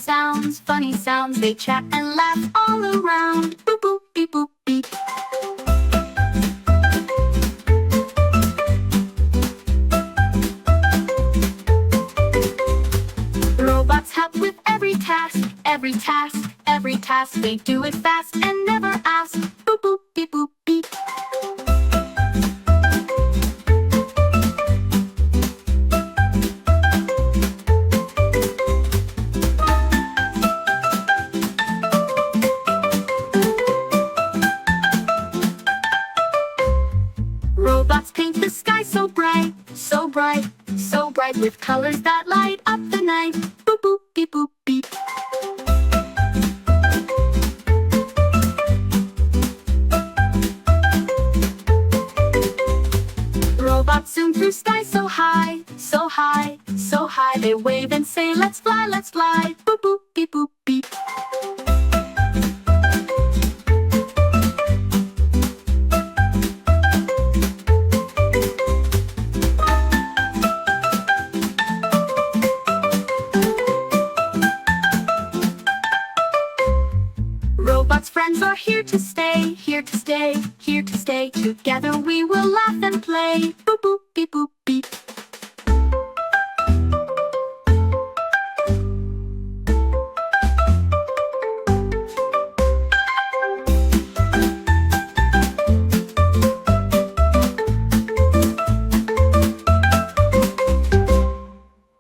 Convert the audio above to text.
funny sounds, they chat and laugh all around. Boop boop beep boop beep. Robots help with every task, every task. They do it fast and never ask. Boop boop beep boop beep. Robots paint the sky so bright, so bright, so bright, with colors that light up the night. Boop boop beep boop beep. Robots zoom through sky so high, so high, so high. They wave and say, let's fly, let's fly. Boop boop beep boop beep. Robots' friends are here to stay, here to stay, here to stay. Together we will laugh and play. Boop boop beep boop beep.